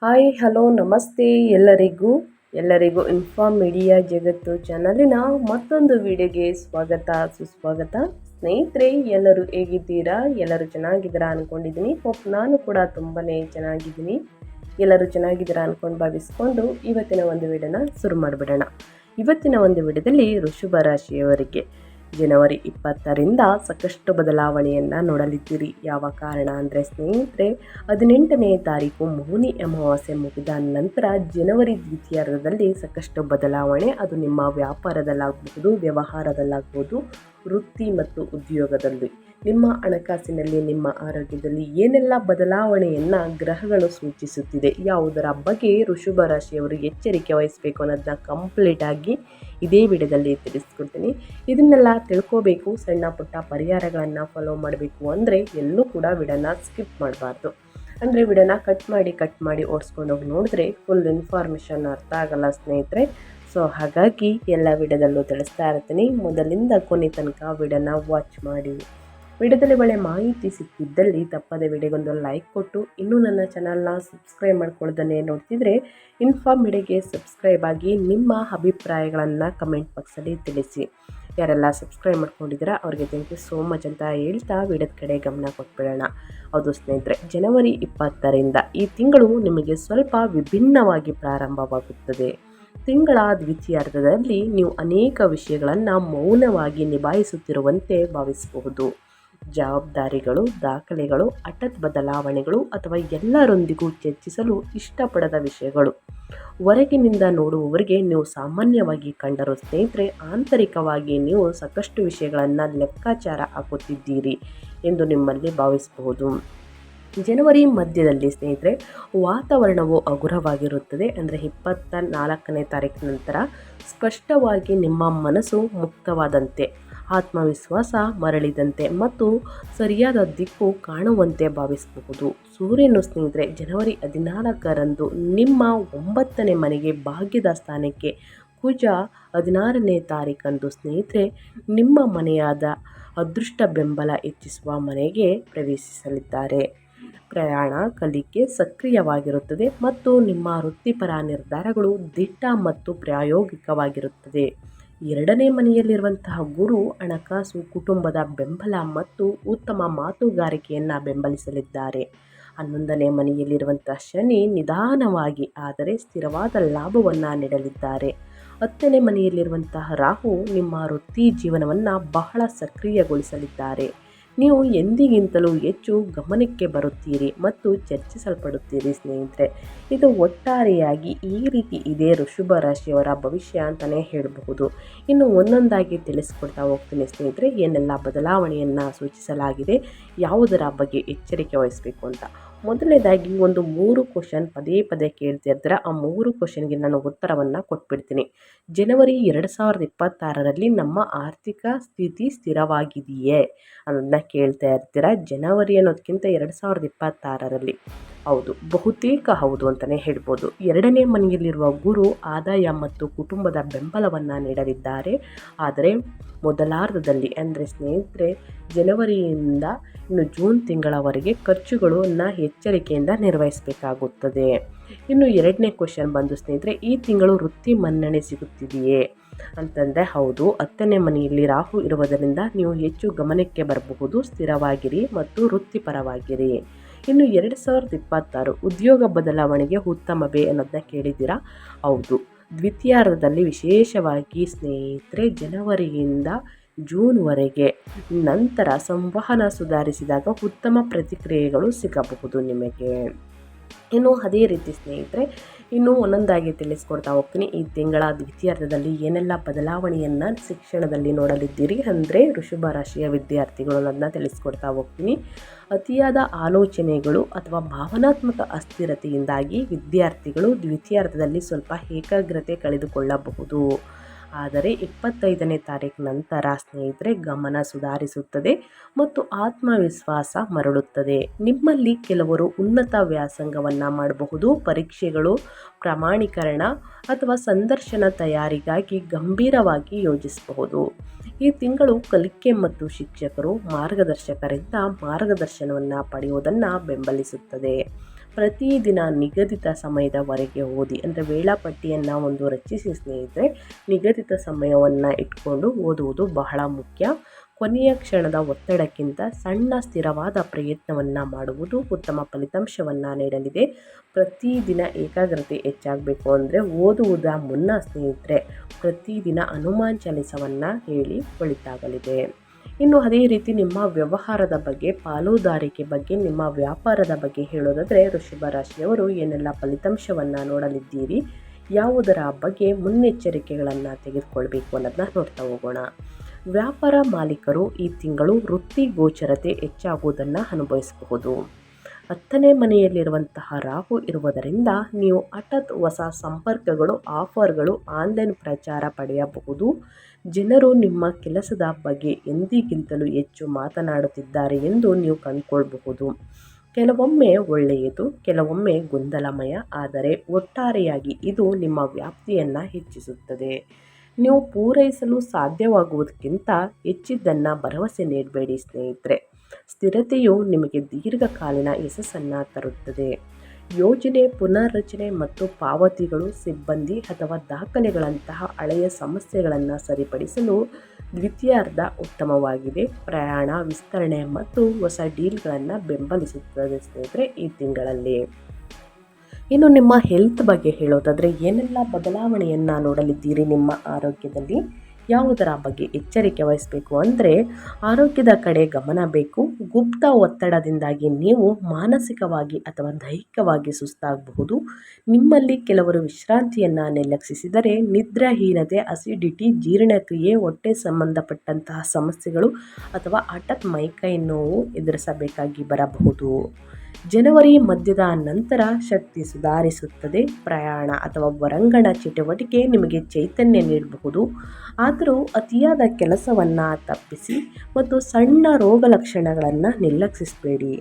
Hi hello ನಮಸ್ತೆ ಎಲ್ಲರಿಗೂ inform media ಜಗತ್ತು ಚಾನಲಿನ ಮತ್ತೊಂದು ವಿಡಿಯೋಗೆ ಸ್ವಾಗತ ಸುಸ್ವಾಗತ. ಸ್ನೇಹಿತರೆ, ಎಲ್ಲರೂ ಹೇಗಿದ್ದೀರಾ? ಎಲ್ಲರೂ ಚೆನ್ನಾಗಿದ್ದೀರಾ ಅಂದ್ಕೊಂಡಿದ್ದೀನಿ. ನಾನು ಕೂಡ ತುಂಬಾ ಚೆನ್ನಾಗಿದ್ದೀನಿ. ಎಲ್ಲರೂ ಚೆನ್ನಾಗಿದ್ದೀರಾ ಅಂದ್ಕೊಂಡು ಭಾವಿಸ್ಕೊಂಡು ಇವತ್ತಿನ ಒಂದು ವಿಡಿಯೋನ ಶುರು ಮಾಡಿಬಿಡೋಣ. ಇವತ್ತಿನ ಒಂದು ವಿಡಿಯೋದಲ್ಲಿ ವೃಷಭ ರಾಶಿಯವರಿಗೆ ಜನವರಿ 20ರಿಂದ ಸಾಕಷ್ಟು ಬದಲಾವಣೆಯನ್ನು ನೋಡಲಿದ್ದೀರಿ. ಯಾವ ಕಾರಣ ಅಂದರೆ ಸ್ನೇಹಿತರೆ, 18ನೇ ತಾರೀಕು ಮೌನಿ ಅಮಾವಾಸ್ಯೆ ಮುಗಿದ ನಂತರ ಜನವರಿ ದ್ವಿತೀಯಾರ್ಧದಲ್ಲಿ ಸಾಕಷ್ಟು ಬದಲಾವಣೆ. ಅದು ನಿಮ್ಮ ವ್ಯಾಪಾರದಲ್ಲಾಗಬಹುದು, ವ್ಯವಹಾರದಲ್ಲಾಗ್ಬೋದು, ವೃತ್ತಿ ಮತ್ತು ಉದ್ಯೋಗದಲ್ಲಿ, ನಿಮ್ಮ ಹಣಕಾಸಿನಲ್ಲಿ, ನಿಮ್ಮ ಆರೋಗ್ಯದಲ್ಲಿ ಏನೆಲ್ಲ ಬದಲಾವಣೆಯನ್ನು ಗ್ರಹಗಳು ಸೂಚಿಸುತ್ತಿದೆ, ಯಾವುದರ ಬಗ್ಗೆ ವೃಷಭ ರಾಶಿಯವರು ಎಚ್ಚರಿಕೆ ವಹಿಸಬೇಕು ಅನ್ನೋದನ್ನ ಕಂಪ್ಲೀಟಾಗಿ ಇದೇ ವಿಡಿಯೋದಲ್ಲಿ ತಿಳಿಸ್ಕೊಡ್ತೀನಿ. ಇದನ್ನೆಲ್ಲ ತಿಳ್ಕೋಬೇಕು, ಸಣ್ಣ ಪುಟ್ಟ ಪರಿಹಾರಗಳನ್ನು ಫಾಲೋ ಮಾಡಬೇಕು ಅಂದರೆ ಎಲ್ಲೂ ಕೂಡ ವಿಡಿಯೋನ ಸ್ಕಿಪ್ ಮಾಡಬಾರ್ದು. ಅಂದರೆ ವಿಡಿಯೋನ ಕಟ್ ಮಾಡಿ ಓಡಿಸ್ಕೊಂಡು ಹೋಗಿ ನೋಡಿದ್ರೆ ಫುಲ್ ಇನ್ಫಾರ್ಮೇಷನ್ ಅರ್ಥ ಆಗಲ್ಲ ಸ್ನೇಹಿತರೆ. ಸೊ ಹಾಗಾಗಿ ಎಲ್ಲ ವಿಡಿಯೋದಲ್ಲೂ ತಿಳಿಸ್ತಾ ಇರ್ತೀನಿ. ಮೊದಲಿಂದ ಕೊನೆ ತನಕ ವಿಡಿಯೋನ ವಾಚ್ ಮಾಡಿ. ವಿಡಿಯೋದಲ್ಲಿ ಒಳ್ಳೆ ಮಾಹಿತಿ ಸಿಕ್ಕಿದ್ದಲ್ಲಿ ತಪ್ಪದೆ ವಿಡಿಯೋಗೊಂದು ಲೈಕ್ ಕೊಟ್ಟು, ಇನ್ನೂ ನನ್ನ ಚಾನಲ್ನ ಸಬ್ಸ್ಕ್ರೈಬ್ ಮಾಡ್ಕೊಳ್ಳೋದನ್ನೇ ನೋಡ್ತಿದ್ರೆ ಇನ್ಫಾರ್ಮ್ ಮೀಡಿಯಾಗೆ ಸಬ್ಸ್ಕ್ರೈಬ್ ಆಗಿ ನಿಮ್ಮ ಅಭಿಪ್ರಾಯಗಳನ್ನು ಕಮೆಂಟ್ ಬಾಕ್ಸಲ್ಲಿ ತಿಳಿಸಿ. ಯಾರೆಲ್ಲ ಸಬ್ಸ್ಕ್ರೈಬ್ ಮಾಡ್ಕೊಂಡಿದ್ದೀರಾ ಅವ್ರಿಗೆ ಥ್ಯಾಂಕ್ ಯು ಸೋ ಮಚ್ ಅಂತ ಹೇಳ್ತಾ ವಿಡಿಯೋದ ಕಡೆ ಗಮನ ಕೊಟ್ಬಿಡೋಣ. ಹೌದು ಸ್ನೇಹಿತರೆ, ಜನವರಿ 20ರಿಂದ ಈ ತಿಂಗಳು ನಿಮಗೆ ಸ್ವಲ್ಪ ವಿಭಿನ್ನವಾಗಿ ಪ್ರಾರಂಭವಾಗುತ್ತದೆ. ತಿಂಗಳ ದ್ವಿತೀಯಾರ್ಧದಲ್ಲಿ ನೀವು ಅನೇಕ ವಿಷಯಗಳನ್ನು ಮೌನವಾಗಿ ನಿಭಾಯಿಸುತ್ತಿರುವಂತೆ ಭಾವಿಸಬಹುದು. ಜವಾಬ್ದಾರಿಗಳು, ದಾಖಲೆಗಳು, ಹಠಾತ್ ಬದಲಾವಣೆಗಳು ಅಥವಾ ಎಲ್ಲರೊಂದಿಗೂ ಚರ್ಚಿಸಲು ಇಷ್ಟಪಡದ ವಿಷಯಗಳು ಹೊರಗಿನಿಂದ ನೋಡುವವರಿಗೆ ನೀವು ಸಾಮಾನ್ಯವಾಗಿ ಕಂಡರೂ ಸ್ನೇಹಿತರೆ, ಆಂತರಿಕವಾಗಿ ನೀವು ಸಾಕಷ್ಟು ವಿಷಯಗಳನ್ನು ಲೆಕ್ಕಾಚಾರ ಹಾಕುತ್ತಿದ್ದೀರಿ ಎಂದು ನಿಮ್ಮಲ್ಲಿ ಭಾವಿಸಬಹುದು. ಜನವರಿ ಮಧ್ಯದಲ್ಲಿ ಸ್ನೇಹಿತರೆ, ವಾತಾವರಣವು ಹಗುರವಾಗಿರುತ್ತದೆ. ಅಂದರೆ 24ನೇ ತಾರೀಕು ನಂತರ ಸ್ಪಷ್ಟವಾಗಿ ನಿಮ್ಮ ಮನಸ್ಸು ಮುಕ್ತವಾದಂತೆ, ಆತ್ಮವಿಶ್ವಾಸ ಮರಳಿದಂತೆ ಮತ್ತು ಸರಿಯಾದ ದಿಕ್ಕು ಕಾಣುವಂತೆ ಭಾವಿಸಬಹುದು. ಸೂರ್ಯನು ಸ್ನೇಹಿತರೆ ಜನವರಿ 14ರಂದು ನಿಮ್ಮ 9ನೇ ಮನೆಗೆ ಭಾಗ್ಯದ ಸ್ಥಾನಕ್ಕೆ, ಕುಜ 16ನೇ ತಾರೀಕಂದು ಸ್ನೇಹಿತರೆ ನಿಮ್ಮ ಮನೆಯಾದ ಅದೃಷ್ಟ ಬೆಂಬಲ ಹೆಚ್ಚಿಸುವ ಮನೆಗೆ ಪ್ರವೇಶಿಸಲಿದ್ದಾರೆ. ಪ್ರಯಾಣ, ಕಲಿಕೆ ಸಕ್ರಿಯವಾಗಿರುತ್ತದೆ ಮತ್ತು ನಿಮ್ಮ ವೃತ್ತಿಪರ ನಿರ್ಧಾರಗಳು ದಿಟ್ಟ ಮತ್ತು ಪ್ರಾಯೋಗಿಕವಾಗಿರುತ್ತದೆ. 2ನೇ ಮನೆಯಲ್ಲಿರುವಂತಹ ಗುರು ಹಣಕಾಸು, ಕುಟುಂಬದ ಬೆಂಬಲ ಮತ್ತು ಉತ್ತಮ ಮಾತುಗಾರಿಕೆಯನ್ನು ಬೆಂಬಲಿಸಲಿದ್ದಾರೆ. 11ನೇ ಮನೆಯಲ್ಲಿರುವಂತಹ ಶನಿ ನಿಧಾನವಾಗಿ ಆದರೆ ಸ್ಥಿರವಾದ ಲಾಭವನ್ನು ನೀಡಲಿದ್ದಾರೆ. 10ನೇ ಮನೆಯಲ್ಲಿರುವಂತಹ ರಾಹು ನಿಮ್ಮ ವೃತ್ತಿ ಜೀವನವನ್ನು ಬಹಳ ಸಕ್ರಿಯಗೊಳಿಸಲಿದ್ದಾರೆ. ನೀವು ಎಂದಿಗಿಂತಲೂ ಹೆಚ್ಚು ಗಮನಕ್ಕೆ ಬರುತ್ತೀರಿ ಮತ್ತು ಚರ್ಚಿಸಲ್ಪಡುತ್ತೀರಿ ಸ್ನೇಹಿತರೆ. ಇದು ಒಟ್ಟಾರೆಯಾಗಿ ಈ ರೀತಿ ಇದೆ ವೃಷಭ ರಾಶಿಯವರ ಭವಿಷ್ಯ ಅಂತಲೇ ಹೇಳಬಹುದು. ಇನ್ನು ಒಂದೊಂದಾಗಿ ತಿಳಿಸ್ಕೊಡ್ತಾ ಹೋಗ್ತೀನಿ ಸ್ನೇಹಿತರೆ, ಏನೆಲ್ಲ ಬದಲಾವಣೆಯನ್ನು ಸೂಚಿಸಲಾಗಿದೆ, ಯಾವುದರ ಬಗ್ಗೆ ಎಚ್ಚರಿಕೆ ವಹಿಸಬೇಕು ಅಂತ. ಮೊದಲನೇದಾಗಿ ಒಂದು 3 ಕ್ವಶನ್ ಪದೇ ಕೇಳ್ತಿರ್ತೀರ. ಆ 3 ಕ್ವಶನ್ಗೆ ನಾನು ಉತ್ತರವನ್ನು ಕೊಟ್ಬಿಡ್ತೀನಿ. ಜನವರಿ 2026ರಲ್ಲಿ ನಮ್ಮ ಆರ್ಥಿಕ ಸ್ಥಿತಿ ಸ್ಥಿರವಾಗಿದೆಯೇ ಅನ್ನೋದನ್ನ ಕೇಳ್ತಾ ಇರ್ತೀರ. ಜನವರಿ ಅನ್ನೋದಕ್ಕಿಂತ 2026ರಲ್ಲಿ ಹೌದು, ಬಹುತೇಕ ಹೌದು ಅಂತಲೇ ಹೇಳ್ಬೋದು. 2ನೇ ಮನೆಯಲ್ಲಿರುವ ಗುರು ಆದಾಯ ಮತ್ತು ಕುಟುಂಬದ ಬೆಂಬಲವನ್ನು ನೀಡಲಿದ್ದಾರೆ. ಆದರೆ ಮೊದಲಾರ್ಧದಲ್ಲಿ ಅಂದರೆ ಸ್ನೇಹಿತರೆ ಜನವರಿಯಿಂದ ಇನ್ನು ಜೂನ್ ತಿಂಗಳವರೆಗೆ ಖರ್ಚುಗಳನ್ನು ಎಚ್ಚರಿಕೆಯಿಂದ ನಿರ್ವಹಿಸಬೇಕಾಗುತ್ತದೆ. ಇನ್ನು 2ನೇ ಕ್ವಶನ್ ಬಂದು ಸ್ನೇಹಿತರೆ, ಈ ತಿಂಗಳು ವೃತ್ತಿ ಮನ್ನಣೆ ಸಿಗುತ್ತಿದೆಯೇ ಅಂತಂದರೆ ಹೌದು. 10ನೇ ಮನೆಯಲ್ಲಿ ರಾಹು ಇರುವುದರಿಂದ ನೀವು ಹೆಚ್ಚು ಗಮನಕ್ಕೆ ಬರಬಹುದು. ಸ್ಥಿರವಾಗಿರಿ ಮತ್ತು ವೃತ್ತಿಪರವಾಗಿರಿ. ಇನ್ನು 2026 ಉದ್ಯೋಗ ಬದಲಾವಣೆಗೆ ಉತ್ತಮವೇ ಅನ್ನೋದನ್ನ ಕೇಳಿದ್ದೀರಾ. ಹೌದು, ದ್ವಿತೀಯಾರ್ಧದಲ್ಲಿ ವಿಶೇಷವಾಗಿ ಸ್ನೇಹಿತರೆ ಜನವರಿಯಿಂದ ಜೂನ್ವರೆಗೆ ನಂತರ ಸಂವಹನ ಸುಧಾರಿಸಿದಾಗ ಉತ್ತಮ ಪ್ರತಿಕ್ರಿಯೆಗಳು ಸಿಗಬಹುದು ನಿಮಗೆ. ಇನ್ನು ಅದೇ ರೀತಿ ಸ್ನೇಹಿತರೆ, ಇನ್ನೂ ಒಂದೊಂದಾಗಿ ತಿಳಿಸ್ಕೊಡ್ತಾ ಹೋಗ್ತೀನಿ. ಈ ತಿಂಗಳ ದ್ವಿತೀಯಾರ್ಧದಲ್ಲಿ ಏನೆಲ್ಲ ಬದಲಾವಣೆಯನ್ನು ಶಿಕ್ಷಣದಲ್ಲಿ ನೋಡಲಿದ್ದೀರಿ ಅಂದರೆ ವೃಷಭ ರಾಶಿಯ ವಿದ್ಯಾರ್ಥಿಗಳು ಅನ್ನೋದನ್ನ ತಿಳಿಸ್ಕೊಡ್ತಾ ಹೋಗ್ತೀನಿ. ಅತಿಯಾದ ಆಲೋಚನೆಗಳು ಅಥವಾ ಭಾವನಾತ್ಮಕ ಅಸ್ಥಿರತೆಯಿಂದಾಗಿ ವಿದ್ಯಾರ್ಥಿಗಳು ದ್ವಿತೀಯಾರ್ಧದಲ್ಲಿ ಸ್ವಲ್ಪ ಏಕಾಗ್ರತೆ ಕಳೆದುಕೊಳ್ಳಬಹುದು. ಆದರೆ 25ನೇ ತಾರೀಕು ನಂತರ ಸ್ನೇಹಿತರೆ ಗಮನ ಸುಧಾರಿಸುತ್ತದೆ ಮತ್ತು ಆತ್ಮವಿಶ್ವಾಸ ಮರಳುತ್ತದೆ. ನಿಮ್ಮಲ್ಲಿ ಕೆಲವರು ಉನ್ನತ ವ್ಯಾಸಂಗವನ್ನು ಮಾಡಬಹುದು. ಪರೀಕ್ಷೆಗಳು, ಪ್ರಮಾಣೀಕರಣ ಅಥವಾ ಸಂದರ್ಶನ ತಯಾರಿಗಾಗಿ ಗಂಭೀರವಾಗಿ ಯೋಜಿಸಬಹುದು. ಈ ತಿಂಗಳು ಕಲಿಕೆ ಮತ್ತು ಶಿಕ್ಷಕರು, ಮಾರ್ಗದರ್ಶಕರಿಂದ ಮಾರ್ಗದರ್ಶನವನ್ನು ಪಡೆಯುವುದನ್ನು ಬೆಂಬಲಿಸುತ್ತದೆ. ಪ್ರತಿದಿನ ನಿಗದಿತ ಸಮಯದವರೆಗೆ ಓದಿ. ಅಂದರೆ ವೇಳಾಪಟ್ಟಿಯನ್ನು ಒಂದು ರಚಿಸಿ ಸ್ನೇಹಿತರೆ. ನಿಗದಿತ ಸಮಯವನ್ನು ಇಟ್ಕೊಂಡು ಓದುವುದು ಬಹಳ ಮುಖ್ಯ. ಕೊನೆಯ ಕ್ಷಣದ ಒತ್ತಡಕ್ಕಿಂತ ಸಣ್ಣ ಸ್ಥಿರವಾದ ಪ್ರಯತ್ನವನ್ನು ಮಾಡುವುದು ಉತ್ತಮ ಫಲಿತಾಂಶವನ್ನು ನೀಡಲಿದೆ. ಪ್ರತಿದಿನ ಏಕಾಗ್ರತೆ ಹೆಚ್ಚಾಗಬೇಕು ಅಂದರೆ ಓದುವುದ ಮುನ್ನ ಸ್ನೇಹಿತರೆ ಪ್ರತಿದಿನ ಹನುಮಾನ್ ಚಾಲಿಸವನ್ನು ಹೇಳಿ ಒಳಿತಾಗಲಿದೆ. ಇನ್ನು ಅದೇ ರೀತಿ ನಿಮ್ಮ ವ್ಯವಹಾರದ ಬಗ್ಗೆ, ಪಾಲುದಾರಿಕೆ ಬಗ್ಗೆ, ನಿಮ್ಮ ವ್ಯಾಪಾರದ ಬಗ್ಗೆ ಹೇಳೋದಾದರೆ ವೃಷಭ ರಾಶಿಯವರು ಏನೆಲ್ಲ ಫಲಿತಾಂಶವನ್ನು ನೋಡಲಿದ್ದೀರಿ, ಯಾವುದರ ಬಗ್ಗೆ ಮುನ್ನೆಚ್ಚರಿಕೆಗಳನ್ನು ತೆಗೆದುಕೊಳ್ಬೇಕು ಅನ್ನೋದನ್ನ ನೋಡ್ತಾ ಹೋಗೋಣ. ವ್ಯಾಪಾರ ಮಾಲೀಕರು ಈ ತಿಂಗಳು ವೃತ್ತಿ ಗೋಚರತೆ ಹೆಚ್ಚಾಗುವುದನ್ನು ಅನುಭವಿಸಬಹುದು. 10ನೇ ಮನೆಯಲ್ಲಿರುವಂತಹ ರಾಹು ಇರುವುದರಿಂದ ನೀವು ಹಠಾತ್ ಹೊಸ ಸಂಪರ್ಕಗಳು, ಆಫರ್ಗಳು, ಆನ್ಲೈನ್ ಪ್ರಚಾರ ಪಡೆಯಬಹುದು. ಜನರು ನಿಮ್ಮ ಕೆಲಸದ ಬಗ್ಗೆ ಎಂದಿಗಿಂತಲೂ ಹೆಚ್ಚು ಮಾತನಾಡುತ್ತಿದ್ದಾರೆ ಎಂದು ನೀವು ಕಂಡುಕೊಳ್ಳಬಹುದು. ಕೆಲವೊಮ್ಮೆ ಒಳ್ಳೆಯದು, ಕೆಲವೊಮ್ಮೆ ಗೊಂದಲಮಯ, ಆದರೆ ಒಟ್ಟಾರೆಯಾಗಿ ಇದು ನಿಮ್ಮ ವ್ಯಾಪ್ತಿಯನ್ನು ಹೆಚ್ಚಿಸುತ್ತದೆ. ನೀವು ಪೂರೈಸಲು ಸಾಧ್ಯವಾಗುವುದಕ್ಕಿಂತ ಹೆಚ್ಚಿದ್ದನ್ನು ಭರವಸೆ ನೀಡಬೇಡಿ ಸ್ನೇಹಿತರೆ. ಸ್ಥಿರತೆಯು ನಿಮಗೆ ದೀರ್ಘಕಾಲೀನ ಯಶಸ್ಸನ್ನು ತರುತ್ತದೆ. ಯೋಜನೆ, ಪುನರ್ರಚನೆ ಮತ್ತು ಪಾವತಿಗಳು, ಸಿಬ್ಬಂದಿ ಅಥವಾ ದಾಖಲೆಗಳಂತಹ ಹಳೆಯ ಸಮಸ್ಯೆಗಳನ್ನು ಸರಿಪಡಿಸಲು ದ್ವಿತೀಯಾರ್ಧ ಉತ್ತಮವಾಗಿದೆ. ಪ್ರಯಾಣ, ವಿಸ್ತರಣೆ ಮತ್ತು ಹೊಸ ಡೀಲ್ಗಳನ್ನು ಬೆಂಬಲಿಸುತ್ತದೆ ಸ್ನೇಹಿತರೆ ಈ ತಿಂಗಳಲ್ಲಿ. ಇನ್ನು ನಿಮ್ಮ ಹೆಲ್ತ್ ಬಗ್ಗೆ ಹೇಳೋದಾದರೆ ಏನೆಲ್ಲ ಬದಲಾವಣೆಯನ್ನು ನೋಡಲಿದ್ದೀರಿ ನಿಮ್ಮ ಆರೋಗ್ಯದಲ್ಲಿ, ಯಾವುದರ ಬಗ್ಗೆ ಎಚ್ಚರಿಕೆ ವಹಿಸಬೇಕು ಅಂದರೆ ಆರೋಗ್ಯದ ಕಡೆ ಗಮನ ಬೇಕು. ಗುಪ್ತ ಒತ್ತಡದಿಂದಾಗಿ ನೀವು ಮಾನಸಿಕವಾಗಿ ಅಥವಾ ದೈಹಿಕವಾಗಿ ಸುಸ್ತಾಗಬಹುದು. ನಿಮ್ಮಲ್ಲಿ ಕೆಲವರು ವಿಶ್ರಾಂತಿಯನ್ನು ನಿರ್ಲಕ್ಷಿಸಿದರೆ ನಿದ್ರಾಹೀನತೆ, ಅಸಿಡಿಟಿ, ಜೀರ್ಣಕ್ರಿಯೆ, ಹೊಟ್ಟೆ ಸಂಬಂಧಪಟ್ಟಂತಹ ಸಮಸ್ಯೆಗಳು ಅಥವಾ ಹಠಾತ್ ಮೈಕೈ ನೋವು ಎದುರಿಸಬೇಕಾಗಿ ಬರಬಹುದು. ಜನವರಿ ಮಧ್ಯದ ನಂತರ ಶಕ್ತಿ ಸುಧಾರಿಸುತ್ತದೆ. ಪ್ರಯಾಣ ಅಥವಾ ಹೊರಾಂಗಣ ಚಟುವಟಿಕೆ ನಿಮಗೆ ಚೈತನ್ಯ ನೀಡಬಹುದು. ಆದರೂ ಅತಿಯಾದ ಕೆಲಸವನ್ನು ತಪ್ಪಿಸಿ ಮತ್ತು ಸಣ್ಣ ರೋಗ ಲಕ್ಷಣಗಳನ್ನು ನಿರ್ಲಕ್ಷಿಸಬೇಡಿ.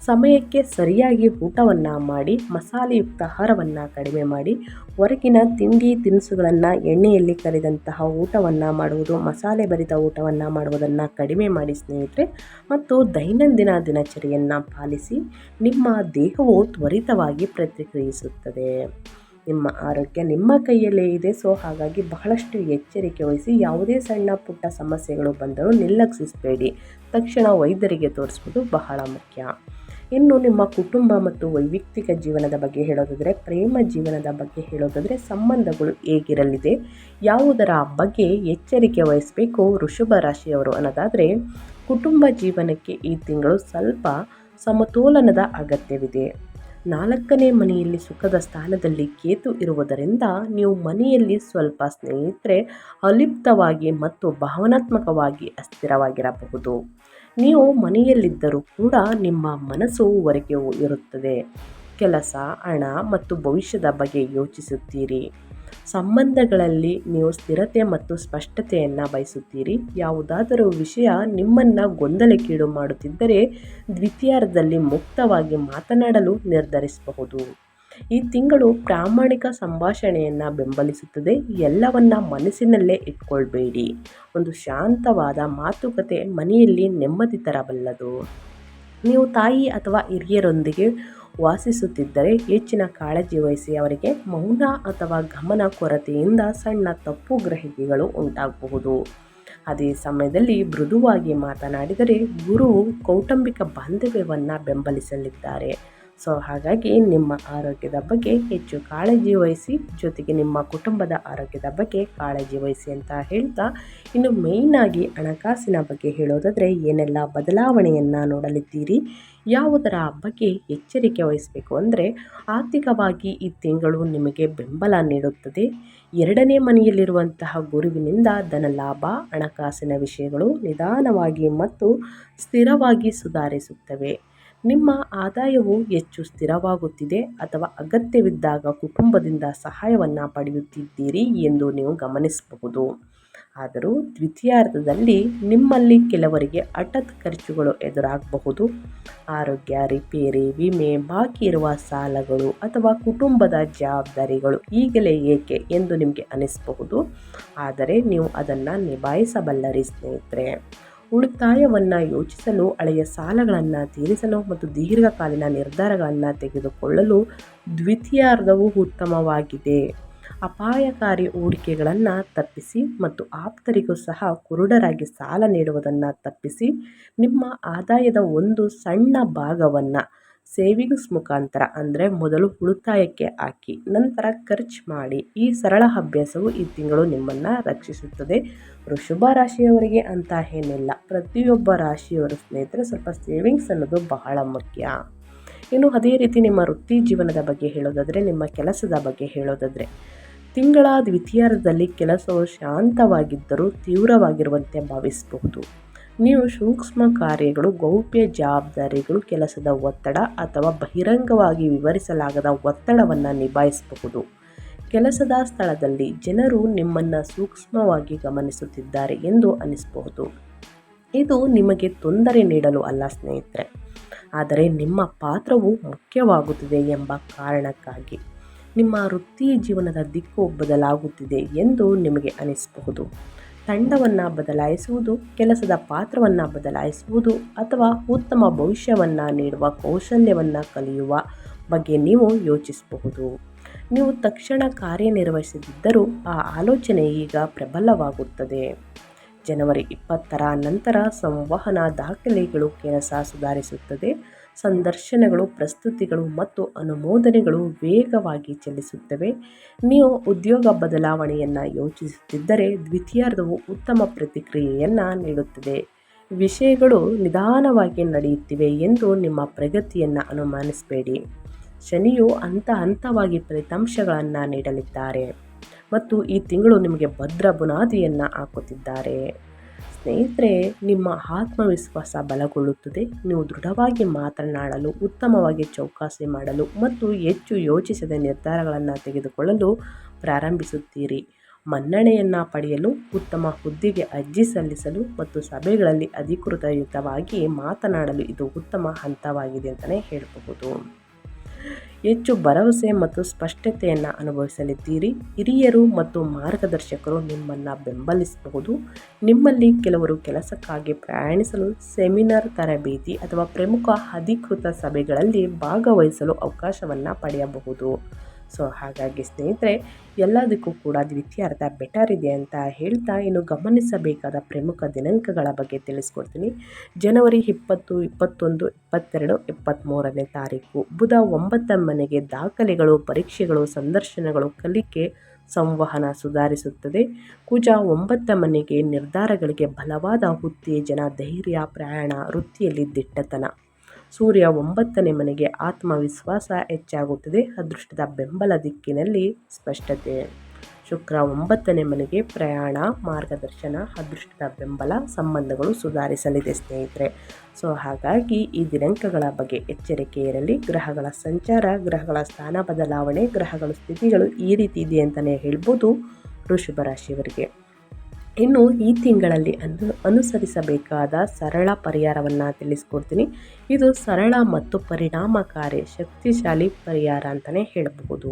ಸಮಯಕ್ಕೆ ಸರಿಯಾಗಿ ಊಟವನ್ನು ಮಾಡಿ, ಮಸಾಲೆಯುಕ್ತ ಆಹಾರವನ್ನು ಕಡಿಮೆ ಮಾಡಿ, ಹೊರಗಿನ ತಿಂಡಿ ತಿನಿಸುಗಳನ್ನು, ಎಣ್ಣೆಯಲ್ಲಿ ಕರಿದಂತಹ ಊಟವನ್ನು ಮಾಡುವುದು, ಮಸಾಲೆ ಭರಿತ ಊಟವನ್ನು ಮಾಡುವುದನ್ನು ಕಡಿಮೆ ಮಾಡಿ ಸ್ನೇಹಿತರೆ. ಮತ್ತು ದೈನಂದಿನ ದಿನಚರಿಯನ್ನು ಪಾಲಿಸಿ. ನಿಮ್ಮ ದೇಹವು ತ್ವರಿತವಾಗಿ ಪ್ರತಿಕ್ರಿಯಿಸುತ್ತದೆ. ನಿಮ್ಮ ಆರೋಗ್ಯ ನಿಮ್ಮ ಕೈಯಲ್ಲೇ ಇದೆ. ಹಾಗಾಗಿ ಬಹಳಷ್ಟು ಎಚ್ಚರಿಕೆ ವಹಿಸಿ. ಯಾವುದೇ ಸಣ್ಣ ಪುಟ್ಟ ಸಮಸ್ಯೆಗಳು ಬಂದರೂ ನಿರ್ಲಕ್ಷಿಸಬೇಡಿ. ತಕ್ಷಣ ವೈದ್ಯರಿಗೆ ತೋರಿಸುವುದು ಬಹಳ ಮುಖ್ಯ. ಇನ್ನು ನಿಮ್ಮ ಕುಟುಂಬ ಮತ್ತು ವೈಯಕ್ತಿಕ ಜೀವನದ ಬಗ್ಗೆ ಹೇಳೋದಾದರೆ, ಪ್ರೇಮ ಜೀವನದ ಬಗ್ಗೆ ಹೇಳೋದಾದರೆ ಸಂಬಂಧಗಳು ಹೇಗಿರಲಿದೆ, ಯಾವುದರ ಬಗ್ಗೆ ಎಚ್ಚರಿಕೆ ವಹಿಸಬೇಕು ವೃಷಭ ರಾಶಿಯವರು ಅನ್ನೋದಾದರೆ, ಕುಟುಂಬ ಜೀವನಕ್ಕೆ ಈ ತಿಂಗಳು ಸ್ವಲ್ಪ ಸಮತೋಲನದ ಅಗತ್ಯವಿದೆ. 4ನೇ ಮನೆಯಲ್ಲಿ ಸುಖದ ಸ್ಥಾನದಲ್ಲಿ ಕೇತು ಇರುವುದರಿಂದ ನೀವು ಮನೆಯಲ್ಲಿ ಸ್ವಲ್ಪ ಸ್ನೇಹಿತರೆ ಅಲಿಪ್ತವಾಗಿ ಮತ್ತು ಭಾವನಾತ್ಮಕವಾಗಿ ಅಸ್ಥಿರವಾಗಿರಬಹುದು. ನೀವು ಮನೆಯಲ್ಲಿದ್ದರೂ ಕೂಡ ನಿಮ್ಮ ಮನಸ್ಸು ಹೊರಗೆ ಇರುತ್ತದೆ. ಕೆಲಸ, ಹಣ ಮತ್ತು ಭವಿಷ್ಯದ ಬಗ್ಗೆ ಯೋಚಿಸುತ್ತೀರಿ. ಸಂಬಂಧಗಳಲ್ಲಿ ನೀವು ಸ್ಥಿರತೆ ಮತ್ತು ಸ್ಪಷ್ಟತೆಯನ್ನು ಬಯಸುತ್ತೀರಿ. ಯಾವುದಾದರೂ ವಿಷಯ ನಿಮ್ಮನ್ನು ಗೊಂದಲಕ್ಕೀಡು ಮಾಡುತ್ತಿದ್ದರೆ ದ್ವಿತೀಯಾರ್ಧದಲ್ಲಿ ಮುಕ್ತವಾಗಿ ಮಾತನಾಡಲು ನಿರ್ಧರಿಸಬಹುದು. ಈ ತಿಂಗಳು ಪ್ರಾಮಾಣಿಕ ಸಂಭಾಷಣೆಯನ್ನು ಬೆಂಬಲಿಸುತ್ತದೆ. ಎಲ್ಲವನ್ನ ಮನಸ್ಸಿನಲ್ಲೇ ಇಟ್ಕೊಳ್ಬೇಡಿ. ಒಂದು ಶಾಂತವಾದ ಮಾತುಕತೆ ಮನೆಯಲ್ಲಿ ನೆಮ್ಮದಿ ತರಬಲ್ಲದು. ನೀವು ತಾಯಿ ಅಥವಾ ಹಿರಿಯರೊಂದಿಗೆ ವಾಸಿಸುತ್ತಿದ್ದರೆ ಹೆಚ್ಚಿನ ಕಾಳಜಿ ವಹಿಸಿ. ಅವರಿಗೆ ಮೌನ ಅಥವಾ ಗಮನ ಕೊರತೆಯಿಂದ ಸಣ್ಣ ತಪ್ಪು ಗ್ರಹಿಕೆಗಳು ಉಂಟಾಗಬಹುದು. ಅದೇ ಸಮಯದಲ್ಲಿ ಮೃದುವಾಗಿ ಮಾತನಾಡಿದರೆ ಗುರುವು ಕೌಟುಂಬಿಕ ಬಾಂಧವ್ಯವನ್ನು ಬೆಂಬಲಿಸಲಿದ್ದಾರೆ. ಹಾಗಾಗಿ ನಿಮ್ಮ ಆರೋಗ್ಯದ ಬಗ್ಗೆ ಹೆಚ್ಚು ಕಾಳಜಿ ವಹಿಸಿ, ಜೊತೆಗೆ ನಿಮ್ಮ ಕುಟುಂಬದ ಆರೋಗ್ಯದ ಬಗ್ಗೆ ಕಾಳಜಿ ವಹಿಸಿ ಅಂತ ಹೇಳ್ತಾ, ಇನ್ನು ಮೇಯ್ನಾಗಿ ಹಣಕಾಸಿನ ಬಗ್ಗೆ ಹೇಳೋದಾದರೆ ಏನೆಲ್ಲ ಬದಲಾವಣೆಯನ್ನು ನೋಡಲಿದ್ದೀರಿ, ಯಾವುದರ ಬಗ್ಗೆ ಎಚ್ಚರಿಕೆ ವಹಿಸಬೇಕು ಅಂದರೆ, ಆರ್ಥಿಕವಾಗಿ ಈ ತಿಂಗಳು ನಿಮಗೆ ಬೆಂಬಲ ನೀಡುತ್ತದೆ. 2ನೇ ಮನೆಯಲ್ಲಿರುವಂತಹ ಗುರುವಿನಿಂದ ಧನಲಾಭ, ಹಣಕಾಸಿನ ವಿಷಯಗಳು ನಿಧಾನವಾಗಿ ಮತ್ತು ಸ್ಥಿರವಾಗಿ ಸುಧಾರಿಸುತ್ತವೆ. ನಿಮ್ಮ ಆದಾಯವು ಹೆಚ್ಚು ಸ್ಥಿರವಾಗುತ್ತಿದೆ ಅಥವಾ ಅಗತ್ಯವಿದ್ದಾಗ ಕುಟುಂಬದಿಂದ ಸಹಾಯವನ್ನು ಪಡೆಯುತ್ತಿದ್ದೀರಿ ಎಂದು ನೀವು ಗಮನಿಸಬಹುದು. ಆದರೂ ದ್ವಿತೀಯಾರ್ಧದಲ್ಲಿ ನಿಮ್ಮಲ್ಲಿ ಕೆಲವರಿಗೆ ಹಠಾತ್ ಖರ್ಚುಗಳು ಎದುರಾಗಬಹುದು. ಆರೋಗ್ಯ, ರಿಪೇರಿ, ವಿಮೆ, ಬಾಕಿ ಇರುವ ಸಾಲಗಳು ಅಥವಾ ಕುಟುಂಬದ ಜವಾಬ್ದಾರಿಗಳು ಈಗಲೇ ಏಕೆ ಎಂದು ನಿಮಗೆ ಅನಿಸಬಹುದು. ಆದರೆ ನೀವು ಅದನ್ನು ನಿಭಾಯಿಸಬಲ್ಲರಿ ಸ್ನೇಹಿತರೆ. ಉಳಿತಾಯವನ್ನು ಯೋಚಿಸಲು, ಹಳೆಯ ಸಾಲಗಳನ್ನು ತೀರಿಸಲು ಮತ್ತು ದೀರ್ಘಕಾಲೀನ ನಿರ್ಧಾರಗಳನ್ನು ತೆಗೆದುಕೊಳ್ಳಲು ದ್ವಿತೀಯಾರ್ಧವು ಉತ್ತಮವಾಗಿದೆ. ಅಪಾಯಕಾರಿ ಹೂಡಿಕೆಗಳನ್ನು ತಪ್ಪಿಸಿ ಮತ್ತು ಆಪ್ತರಿಗೂ ಸಹ ಕುರುಡರಾಗಿ ಸಾಲ ನೀಡುವುದನ್ನು ತಪ್ಪಿಸಿ. ನಿಮ್ಮ ಆದಾಯದ ಒಂದು ಸಣ್ಣ ಭಾಗವನ್ನು ಸೇವಿಂಗ್ಸ್ ಮುಖಾಂತರ ಅಂದರೆ ಮೊದಲು ಉಳಿತಾಯಕ್ಕೆ ಹಾಕಿ ನಂತರ ಖರ್ಚು ಮಾಡಿ. ಈ ಸರಳ ಅಭ್ಯಾಸವು ಈ ತಿಂಗಳು ನಿಮ್ಮನ್ನು ರಕ್ಷಿಸುತ್ತದೆ. ವೃಷಭ ರಾಶಿಯವರಿಗೆ ಅಂತ ಏನಿಲ್ಲ, ಪ್ರತಿಯೊಬ್ಬ ರಾಶಿಯವರ ಸ್ನೇಹಿತರೆ ಸ್ವಲ್ಪ ಸೇವಿಂಗ್ಸ್ ಅನ್ನೋದು ಬಹಳ ಮುಖ್ಯ. ಇನ್ನು ಅದೇ ರೀತಿ ನಿಮ್ಮ ವೃತ್ತಿ ಜೀವನದ ಬಗ್ಗೆ ಹೇಳೋದಾದರೆ, ನಿಮ್ಮ ಕೆಲಸದ ಬಗ್ಗೆ ಹೇಳೋದಾದರೆ, ತಿಂಗಳ ದ್ವಿತೀಯಾರ್ಧದಲ್ಲಿ ಕೆಲಸವು ಶಾಂತವಾಗಿದ್ದರೂ ತೀವ್ರವಾಗಿರುವಂತೆ ಭಾವಿಸಬಹುದು. ನೀವು ಸೂಕ್ಷ್ಮ ಕಾರ್ಯಗಳು, ಗೌಪ್ಯ ಜವಾಬ್ದಾರಿಗಳು, ಕೆಲಸದ ಒತ್ತಡ ಅಥವಾ ಬಹಿರಂಗವಾಗಿ ವಿವರಿಸಲಾಗದ ಒತ್ತಡವನ್ನು ನಿಭಾಯಿಸಬಹುದು. ಕೆಲಸದ ಸ್ಥಳದಲ್ಲಿ ಜನರು ನಿಮ್ಮನ್ನು ಸೂಕ್ಷ್ಮವಾಗಿ ಗಮನಿಸುತ್ತಿದ್ದಾರೆ ಎಂದು ಅನಿಸಬಹುದು. ಇದು ನಿಮಗೆ ತೊಂದರೆ ನೀಡಲು ಅಲ್ಲ ಸ್ನೇಹಿತರೆ, ಆದರೆ ನಿಮ್ಮ ಪಾತ್ರವು ಮುಖ್ಯವಾಗುತ್ತಿದೆ ಎಂಬ ಕಾರಣಕ್ಕಾಗಿ. ನಿಮ್ಮ ವೃತ್ತಿ ಜೀವನದ ದಿಕ್ಕು ಬದಲಾಗುತ್ತಿದೆ ಎಂದು ನಿಮಗೆ ಅನಿಸಬಹುದು. ತಂಡವನ್ನು ಬದಲಾಯಿಸುವುದು, ಕೆಲಸದ ಪಾತ್ರವನ್ನು ಬದಲಾಯಿಸುವುದು ಅಥವಾ ಉತ್ತಮ ಭವಿಷ್ಯವನ್ನು ನೀಡುವ ಕೌಶಲ್ಯವನ್ನು ಕಲಿಯುವ ಬಗ್ಗೆ ನೀವು ಯೋಚಿಸಬಹುದು. ನೀವು ತಕ್ಷಣ ಕಾರ್ಯನಿರ್ವಹಿಸದಿದ್ದರೂ ಆ ಆಲೋಚನೆ ಈಗ ಪ್ರಬಲವಾಗುತ್ತದೆ. ಜನವರಿ 20ರ ನಂತರ ಸಂವಹನ ದಾಖಲೆಗಳು ಕೆಲಸ ಸುಧಾರಿಸುತ್ತದೆ. ಸಂದರ್ಶನಗಳು, ಪ್ರಸ್ತುತಿಗಳು ಮತ್ತು ಅನುಮೋದನೆಗಳು ವೇಗವಾಗಿ ಚಲಿಸುತ್ತವೆ. ನೀವು ಉದ್ಯೋಗ ಬದಲಾವಣೆಯನ್ನು ಯೋಚಿಸುತ್ತಿದ್ದರೆ ದ್ವಿತೀಯಾರ್ಧವು ಉತ್ತಮ ಪ್ರತಿಕ್ರಿಯೆಯನ್ನು ನೀಡುತ್ತದೆ. ವಿಷಯಗಳು ನಿಧಾನವಾಗಿ ನಡೆಯುತ್ತಿವೆ ಎಂದು ನಿಮ್ಮ ಪ್ರಗತಿಯನ್ನು ಅನುಮಾನಿಸಬೇಡಿ. ಶನಿಯು ಹಂತವಾಗಿ ಫಲಿತಾಂಶಗಳನ್ನು ನೀಡಲಿದ್ದಾರೆ ಮತ್ತು ಈ ತಿಂಗಳು ನಿಮಗೆ ಭದ್ರ ಬುನಾದಿಯನ್ನು ಹಾಕುತ್ತಿದ್ದಾರೆ. ಸ್ನೇಹಿತರೆ, ನಿಮ್ಮ ಆತ್ಮವಿಶ್ವಾಸ ಬಲಗೊಳ್ಳುತ್ತದೆ. ನೀವು ದೃಢವಾಗಿ ಮಾತನಾಡಲು, ಉತ್ತಮವಾಗಿ ಚೌಕಾಸಿ ಮಾಡಲು ಮತ್ತು ಹೆಚ್ಚು ಯೋಚಿಸದ ನಿರ್ಧಾರಗಳನ್ನು ತೆಗೆದುಕೊಳ್ಳಲು ಪ್ರಾರಂಭಿಸುತ್ತೀರಿ. ಮನ್ನಣೆಯನ್ನು ಪಡೆಯಲು, ಉತ್ತಮ ಹುದ್ದೆಗೆ ಅರ್ಜಿ ಸಲ್ಲಿಸಲು ಮತ್ತು ಸಭೆಗಳಲ್ಲಿ ಅಧಿಕೃತಯುತವಾಗಿ ಮಾತನಾಡಲು ಇದು ಉತ್ತಮ ಹಂತವಾಗಿದೆ ಅಂತಲೇ ಹೇಳಬಹುದು. ಹೆಚ್ಚು ಭರವಸೆ ಮತ್ತು ಸ್ಪಷ್ಟತೆಯನ್ನು ಅನುಭವಿಸಲಿದ್ದೀರಿ. ಹಿರಿಯರು ಮತ್ತು ಮಾರ್ಗದರ್ಶಕರು ನಿಮ್ಮನ್ನು ಬೆಂಬಲಿಸಬಹುದು. ನಿಮ್ಮಲ್ಲಿ ಕೆಲವರು ಕೆಲಸಕ್ಕಾಗಿ ಪ್ರಯಾಣಿಸಲು, ಸೆಮಿನಾರ್, ತರಬೇತಿ ಅಥವಾ ಪ್ರಮುಖ ಅಧಿಕೃತ ಸಭೆಗಳಲ್ಲಿ ಭಾಗವಹಿಸಲು ಅವಕಾಶವನ್ನು ಪಡೆಯಬಹುದು. ಹಾಗಾಗಿ ಸ್ನೇಹಿತರೆ, ಎಲ್ಲದಕ್ಕೂ ಕೂಡ ದ್ವಿತೀಯಾರ್ಧ ಬೆಟರ್ ಇದೆ ಅಂತ ಹೇಳ್ತಾ, ಇನ್ನು ಗಮನಿಸಬೇಕಾದ ಪ್ರಮುಖ ದಿನಾಂಕಗಳ ಬಗ್ಗೆ ತಿಳಿಸ್ಕೊಡ್ತೀನಿ. ಜನವರಿ 20, 21, 22, 23ನೇ ತಾರೀಕು ಬುಧ 9ನೇ ಮನೆಗೆ ದಾಖಲೆಗಳು, ಪರೀಕ್ಷೆಗಳು, ಸಂದರ್ಶನಗಳು, ಕಲಿಕೆ, ಸಂವಹನ ಸುಧಾರಿಸುತ್ತದೆ. ಕುಜ 9ನೇ ಮನೆಗೆ ನಿರ್ಧಾರಗಳಿಗೆ ಬಲವಾದ ಉತ್ತೇಜನ, ಧೈರ್ಯ, ಪ್ರಯಾಣ, ವೃತ್ತಿಯಲ್ಲಿ ದಿಟ್ಟತನ. ಸೂರ್ಯ 9ನೇ ಮನೆಗೆ ಆತ್ಮವಿಶ್ವಾಸ ಹೆಚ್ಚಾಗುತ್ತದೆ. ಅದೃಷ್ಟದ ಬೆಂಬಲ, ದಿಕ್ಕಿನಲ್ಲಿ ಸ್ಪಷ್ಟತೆ. ಶುಕ್ರ 9ನೇ ಮನೆಗೆ ಪ್ರಯಾಣ, ಮಾರ್ಗದರ್ಶನ, ಅದೃಷ್ಟದ ಬೆಂಬಲ, ಸಂಬಂಧಗಳು ಸುಧಾರಿಸಲಿದೆ ಸ್ನೇಹಿತರೆ. ಹಾಗಾಗಿ ಈ ದಿನಾಂಕಗಳ ಬಗ್ಗೆ ಎಚ್ಚರಿಕೆ ಇರಲಿ. ಗ್ರಹಗಳ ಸಂಚಾರ, ಗ್ರಹಗಳ ಸ್ಥಾನ ಬದಲಾವಣೆ, ಗ್ರಹಗಳ ಸ್ಥಿತಿಗಳು ಈ ರೀತಿ ಇದೆ ಅಂತಲೇ ಹೇಳ್ಬೋದು ವೃಷಭ ರಾಶಿಯವರಿಗೆ. ಇನ್ನು ಈ ತಿಂಗಳಲ್ಲಿ ಅನುಸರಿಸಬೇಕಾದ ಸರಳ ಪರಿಹಾರವನ್ನು ತಿಳಿಸ್ಕೊಡ್ತೀನಿ. ಇದು ಸರಳ ಮತ್ತು ಪರಿಣಾಮಕಾರಿ, ಶಕ್ತಿಶಾಲಿ ಪರಿಹಾರ ಅಂತಲೇ ಹೇಳಬಹುದು.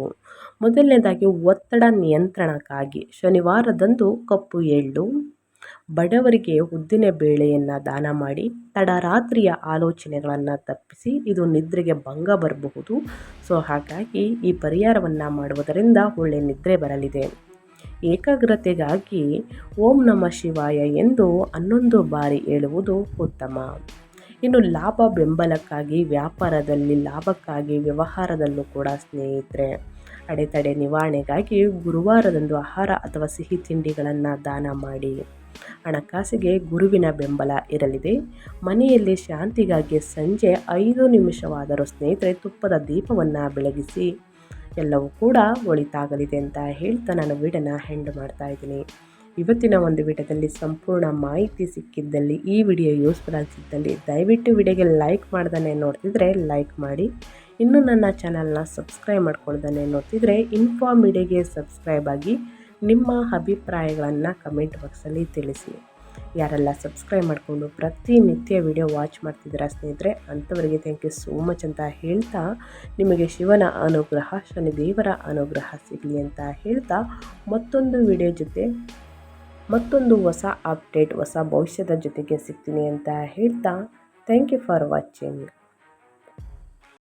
ಮೊದಲನೇದಾಗಿ, ಒತ್ತಡ ನಿಯಂತ್ರಣಕ್ಕಾಗಿ ಶನಿವಾರದಂದು ಕಪ್ಪು ಎಳ್ಳು, ಬಡವರಿಗೆ ಉದ್ದಿನ ಬೇಳೆಯನ್ನು ದಾನ ಮಾಡಿ. ತಡರಾತ್ರಿಯ ಆಲೋಚನೆಗಳನ್ನು ತಪ್ಪಿಸಿ, ಇದು ನಿದ್ರೆಗೆ ಭಂಗ ಬರಬಹುದು. ಹಾಗಾಗಿ ಈ ಪರಿಹಾರವನ್ನು ಮಾಡುವುದರಿಂದ ಒಳ್ಳೆಯ ನಿದ್ರೆ ಬರಲಿದೆ. ಏಕಾಗ್ರತೆಗಾಗಿ ಓಂ ನಮಃ ಶಿವಾಯ ಎಂದು 11 ಬಾರಿ ಹೇಳುವುದು ಉತ್ತಮ. ಇನ್ನು ಲಾಭ ಬೆಂಬಲಕ್ಕಾಗಿ, ವ್ಯಾಪಾರದಲ್ಲಿ ಲಾಭಕ್ಕಾಗಿ, ವ್ಯವಹಾರದಲ್ಲೂ ಕೂಡ ಸ್ನೇಹಿತರೆ ಅಡೆತಡೆ ನಿವಾರಣೆಗಾಗಿ ಗುರುವಾರದಂದು ಆಹಾರ ಅಥವಾ ಸಿಹಿ ತಿಂಡಿಗಳನ್ನು ದಾನ ಮಾಡಿ. ಹಣಕಾಸಿಗೆ ಗುರುವಿನ ಬೆಂಬಲ ಇರಲಿದೆ. ಮನೆಯಲ್ಲಿ ಶಾಂತಿಗಾಗಿ ಸಂಜೆ 5 ನಿಮಿಷವಾದರೂ ಸ್ನೇಹಿತರೆ ತುಪ್ಪದ ದೀಪವನ್ನು ಬೆಳಗಿಸಿ. ಎಲ್ಲವೂ ಕೂಡ ಒಳಿತಾಗಲಿದೆ ಅಂತ ಹೇಳ್ತಾ ನಾನು ವಿಡಿಯೋನ ಎಂಡ್ ಮಾಡ್ತಾ ಇದ್ದೀನಿ. ಇವತ್ತಿನ ಒಂದು ವಿಡಿಯೋದಲ್ಲಿ ಸಂಪೂರ್ಣ ಮಾಹಿತಿ ಸಿಕ್ಕಿದ್ದಲ್ಲಿ, ಈ ವಿಡಿಯೋ ಯೂಸ್ಫುಲ್ ಅನಿಸಿದ್ದಲ್ಲಿ ದಯವಿಟ್ಟು ವಿಡಿಯೋಗೆ ಲೈಕ್ ಮಾಡ್ದೇ ನೋಡ್ತಿದ್ರೆ ಲೈಕ್ ಮಾಡಿ. ಇನ್ನೂ ನನ್ನ ಚಾನಲ್ನ ಸಬ್ಸ್ಕ್ರೈಬ್ ಮಾಡ್ಕೊಳ್ದೇ ನೋಡ್ತಿದ್ರೆ ಇನ್ಫೋ ಮೀಡಿಯಾಗೆ ಸಬ್ಸ್ಕ್ರೈಬ್ ಆಗಿ. ನಿಮ್ಮ ಅಭಿಪ್ರಾಯಗಳನ್ನು ಕಮೆಂಟ್ ಬಾಕ್ಸಲ್ಲಿ ತಿಳಿಸಿ. ಯಾರೆಲ್ಲ ಸಬ್ಸ್ಕ್ರೈಬ್ ಮಾಡಿಕೊಂಡು ಪ್ರತಿನಿತ್ಯ ವಿಡಿಯೋ ವಾಚ್ ಮಾಡ್ತಿದ್ದೀರಾ ಸ್ನೇಹಿತರೆ, ಅಂಥವರಿಗೆ ಥ್ಯಾಂಕ್ ಯು ಸೋ ಮಚ್ ಅಂತ ಹೇಳ್ತಾ, ನಿಮಗೆ ಶಿವನ ಅನುಗ್ರಹ, ಶನಿದೇವರ ಅನುಗ್ರಹ ಸಿಗಲಿ ಅಂತ ಹೇಳ್ತಾ, ಮತ್ತೊಂದು ವಿಡಿಯೋ ಜೊತೆ ಮತ್ತೊಂದು ಹೊಸ ಅಪ್ಡೇಟ್ ಹೊಸ ಭವಿಷ್ಯದ ಜೊತೆಗೆ ಸಿಗ್ತೀನಿ ಅಂತ ಹೇಳ್ತಾ ಥ್ಯಾಂಕ್ ಯು ಫಾರ್ ವಾಚಿಂಗ್.